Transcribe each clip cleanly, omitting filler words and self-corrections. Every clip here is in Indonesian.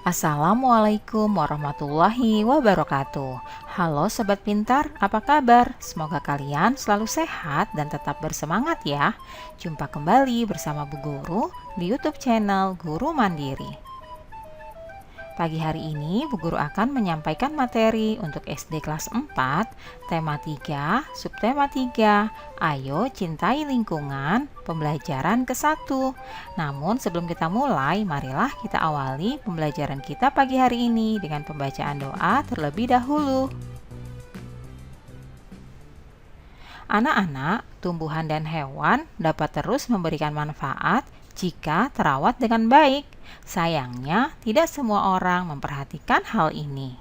Assalamualaikum warahmatullahi wabarakatuh. Halo sobat pintar, apa kabar? Semoga kalian selalu sehat dan tetap bersemangat ya. Jumpa kembali bersama Bu Guru di YouTube channel Guru Mandiri. Pagi hari ini Bu Guru akan menyampaikan materi untuk SD kelas 4, tema 3, subtema 3, Ayo Cintai Lingkungan, pembelajaran ke-1. Namun sebelum kita mulai, marilah kita awali pembelajaran kita pagi hari ini dengan pembacaan doa terlebih dahulu. Anak-anak, tumbuhan dan hewan dapat terus memberikan manfaat jika terawat dengan baik. Sayangnya, tidak semua orang memperhatikan hal ini.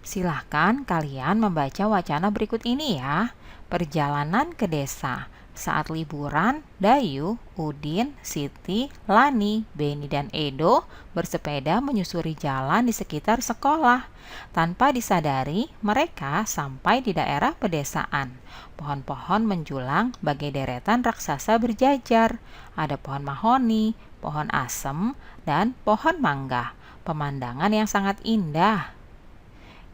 Silahkan kalian membaca wacana berikut ini ya. Perjalanan ke desa. Saat liburan, Dayu, Udin, Siti, Lani, Beni, dan Edo bersepeda menyusuri jalan di sekitar sekolah. Tanpa disadari, mereka sampai di daerah pedesaan. Pohon-pohon menjulang bagai deretan raksasa berjajar. Ada pohon mahoni, pohon asem, dan pohon mangga. Pemandangan yang sangat indah.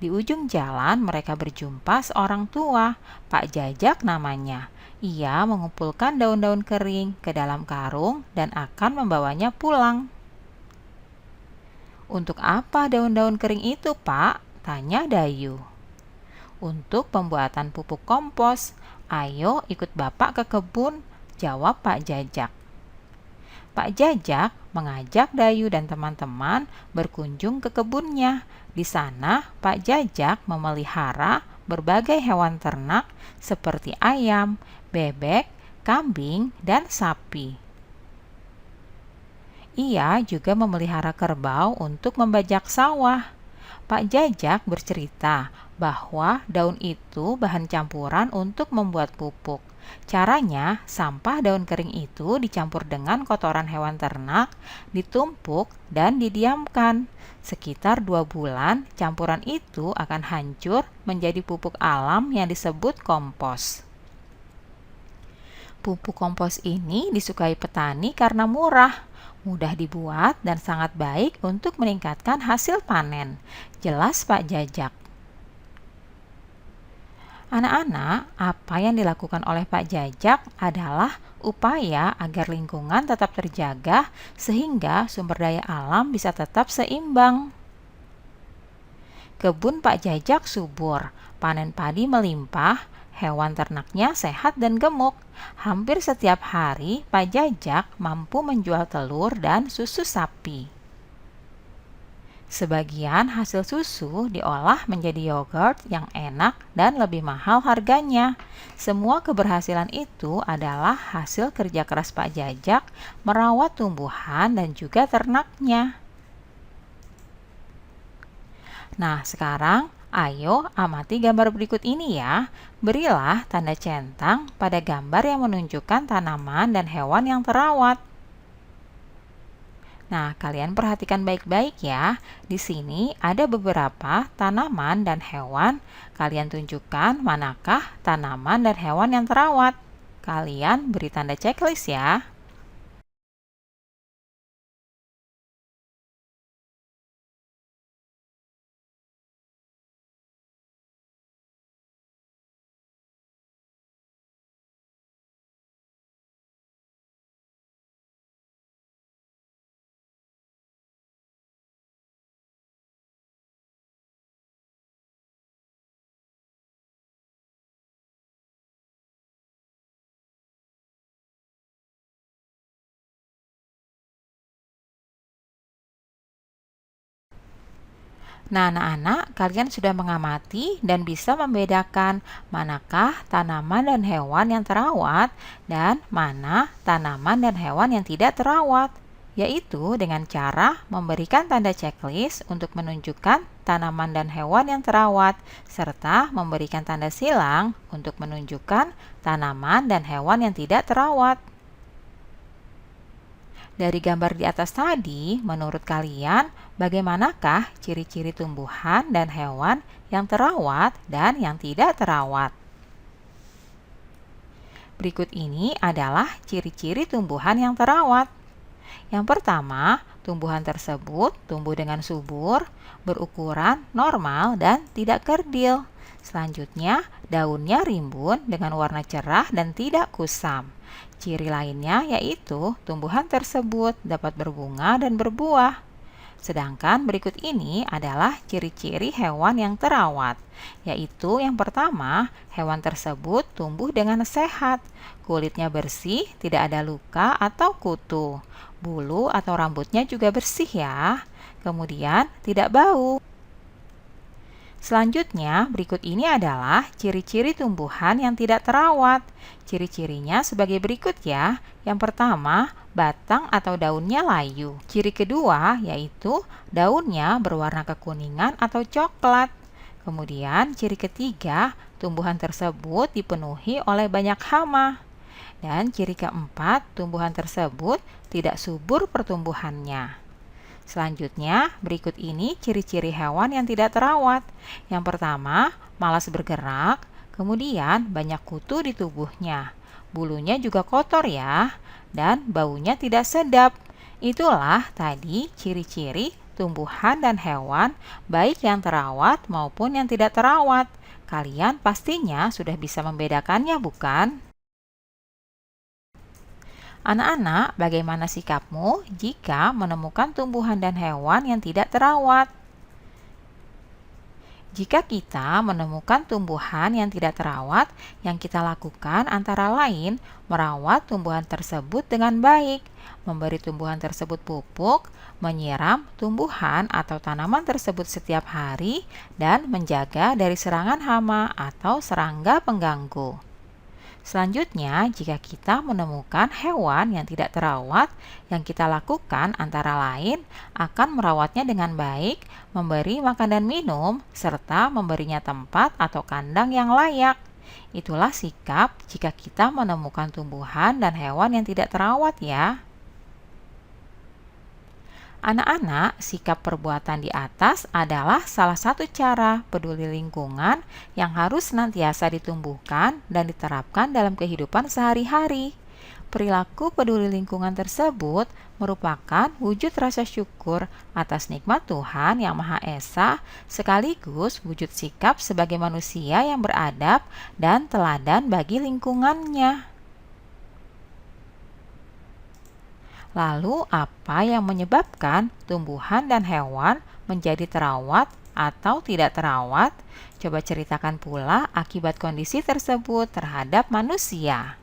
Di ujung jalan mereka berjumpa seorang tua, Pak Jajak namanya. Ia mengumpulkan daun-daun kering ke dalam karung dan akan membawanya pulang. Untuk apa daun-daun kering itu, Pak? Tanya Dayu. Untuk pembuatan pupuk kompos. Ayo ikut Bapak ke kebun, jawab Pak Jajak. Pak Jajak mengajak Dayu dan teman-teman berkunjung ke kebunnya. Di sana, Pak Jajak memelihara berbagai hewan ternak seperti ayam, bebek, kambing, dan sapi. Ia juga memelihara kerbau untuk membajak sawah. Pak Jajak bercerita bahwa daun itu bahan campuran untuk membuat pupuk. Caranya, sampah daun kering itu dicampur dengan kotoran hewan ternak, ditumpuk, dan didiamkan. Sekitar 2 bulan, campuran itu akan hancur menjadi pupuk alam yang disebut kompos. Pupuk kompos ini disukai petani karena murah, mudah dibuat, dan sangat baik untuk meningkatkan hasil panen. Jelas Pak Jajak. Anak-anak, apa yang dilakukan oleh Pak Jajak adalah upaya agar lingkungan tetap terjaga sehingga sumber daya alam bisa tetap seimbang. Kebun Pak Jajak subur, panen padi melimpah, hewan ternaknya sehat dan gemuk. Hampir setiap hari Pak Jajak mampu menjual telur dan susu sapi. Sebagian hasil susu diolah menjadi yogurt yang enak dan lebih mahal harganya. Semua keberhasilan itu adalah hasil kerja keras Pak Jajak merawat tumbuhan dan juga ternaknya. Nah, sekarang ayo amati gambar berikut ini ya. Berilah tanda centang pada gambar yang menunjukkan tanaman dan hewan yang terawat. Nah, kalian perhatikan baik-baik ya. Di sini ada beberapa tanaman dan hewan. Kalian tunjukkan manakah tanaman dan hewan yang terawat. Kalian beri tanda checklist ya. Nah, anak-anak, kalian sudah mengamati dan bisa membedakan manakah tanaman dan hewan yang terawat dan mana tanaman dan hewan yang tidak terawat, yaitu dengan cara memberikan tanda checklist untuk menunjukkan tanaman dan hewan yang terawat, serta memberikan tanda silang untuk menunjukkan tanaman dan hewan yang tidak terawat. Dari gambar di atas tadi, menurut kalian, bagaimanakah ciri-ciri tumbuhan dan hewan yang terawat dan yang tidak terawat? Berikut ini adalah ciri-ciri tumbuhan yang terawat. Yang pertama, tumbuhan tersebut tumbuh dengan subur, berukuran normal, dan tidak kerdil. Selanjutnya, daunnya rimbun dengan warna cerah dan tidak kusam. Ciri lainnya yaitu tumbuhan tersebut dapat berbunga dan berbuah. Sedangkan berikut ini adalah ciri-ciri hewan yang terawat, yaitu yang pertama, hewan tersebut tumbuh dengan sehat, kulitnya bersih, tidak ada luka atau kutu, bulu atau rambutnya juga bersih ya, kemudian tidak bau. Selanjutnya, berikut ini adalah ciri-ciri tumbuhan yang tidak terawat. Ciri-cirinya sebagai berikut ya. Yang pertama, batang atau daunnya layu. Ciri kedua yaitu daunnya berwarna kekuningan atau coklat. Kemudian, ciri ketiga, tumbuhan tersebut dipenuhi oleh banyak hama. Dan ciri keempat, tumbuhan tersebut tidak subur pertumbuhannya. Selanjutnya, berikut ini ciri-ciri hewan yang tidak terawat. Yang pertama, malas bergerak, kemudian banyak kutu di tubuhnya. Bulunya juga kotor ya, dan baunya tidak sedap. Itulah tadi ciri-ciri tumbuhan dan hewan, baik yang terawat maupun yang tidak terawat. Kalian pastinya sudah bisa membedakannya, bukan? Anak-anak, bagaimana sikapmu jika menemukan tumbuhan dan hewan yang tidak terawat? Jika kita menemukan tumbuhan yang tidak terawat, yang kita lakukan antara lain merawat tumbuhan tersebut dengan baik, memberi tumbuhan tersebut pupuk, menyiram tumbuhan atau tanaman tersebut setiap hari, dan menjaga dari serangan hama atau serangga pengganggu. Selanjutnya, jika kita menemukan hewan yang tidak terawat, yang kita lakukan antara lain akan merawatnya dengan baik, memberi makan dan minum, serta memberinya tempat atau kandang yang layak. Itulah sikap jika kita menemukan tumbuhan dan hewan yang tidak terawat ya. Anak-anak, sikap perbuatan di atas adalah salah satu cara peduli lingkungan yang harus senantiasa ditumbuhkan dan diterapkan dalam kehidupan sehari-hari. Perilaku peduli lingkungan tersebut merupakan wujud rasa syukur atas nikmat Tuhan Yang Maha Esa, sekaligus wujud sikap sebagai manusia yang beradab dan teladan bagi lingkungannya. Lalu, apa yang menyebabkan tumbuhan dan hewan menjadi terawat atau tidak terawat? Coba ceritakan pula akibat kondisi tersebut terhadap manusia.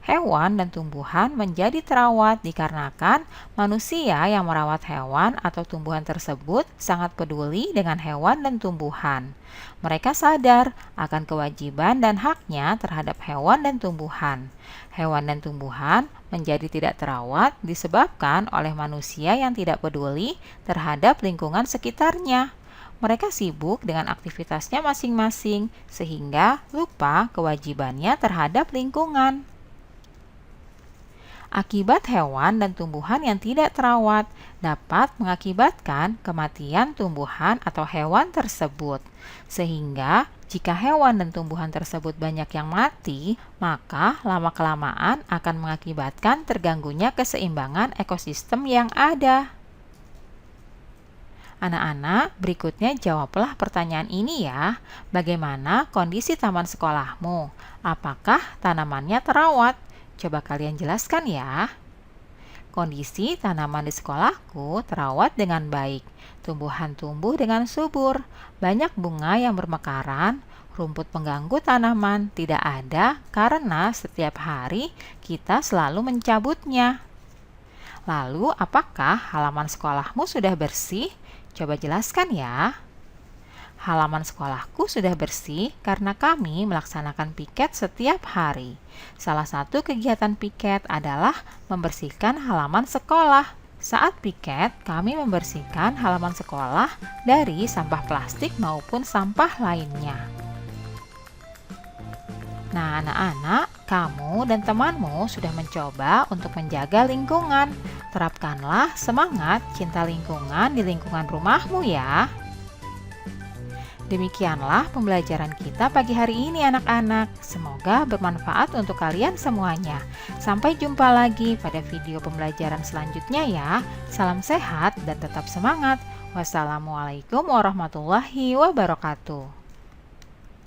Hewan dan tumbuhan menjadi terawat dikarenakan manusia yang merawat hewan atau tumbuhan tersebut sangat peduli dengan hewan dan tumbuhan. Mereka sadar akan kewajiban dan haknya terhadap hewan dan tumbuhan. Hewan dan tumbuhan menjadi tidak terawat disebabkan oleh manusia yang tidak peduli terhadap lingkungan sekitarnya. Mereka sibuk dengan aktivitasnya masing-masing sehingga lupa kewajibannya terhadap lingkungan. Akibat hewan dan tumbuhan yang tidak terawat dapat mengakibatkan kematian tumbuhan atau hewan tersebut. Sehingga jika hewan dan tumbuhan tersebut banyak yang mati, maka lama-kelamaan akan mengakibatkan terganggunya keseimbangan ekosistem yang ada. Anak-anak, berikutnya jawablah pertanyaan ini ya. Bagaimana kondisi taman sekolahmu? Apakah tanamannya terawat? Coba kalian jelaskan ya. Kondisi tanaman di sekolahku terawat dengan baik. Tumbuhan tumbuh dengan subur, banyak bunga yang bermekaran, rumput pengganggu tanaman tidak ada karena setiap hari kita selalu mencabutnya. Lalu, apakah halaman sekolahmu sudah bersih? Coba jelaskan ya. Halaman sekolahku sudah bersih karena kami melaksanakan piket setiap hari. Salah satu kegiatan piket adalah membersihkan halaman sekolah. Saat piket, kami membersihkan halaman sekolah dari sampah plastik maupun sampah lainnya. Nah, anak-anak, kamu dan temanmu sudah mencoba untuk menjaga lingkungan. Terapkanlah semangat cinta lingkungan di lingkungan rumahmu ya. Demikianlah pembelajaran kita pagi hari ini anak-anak. Semoga bermanfaat untuk kalian semuanya. Sampai jumpa lagi pada video pembelajaran selanjutnya ya. Salam sehat dan tetap semangat. Wassalamualaikum warahmatullahi wabarakatuh.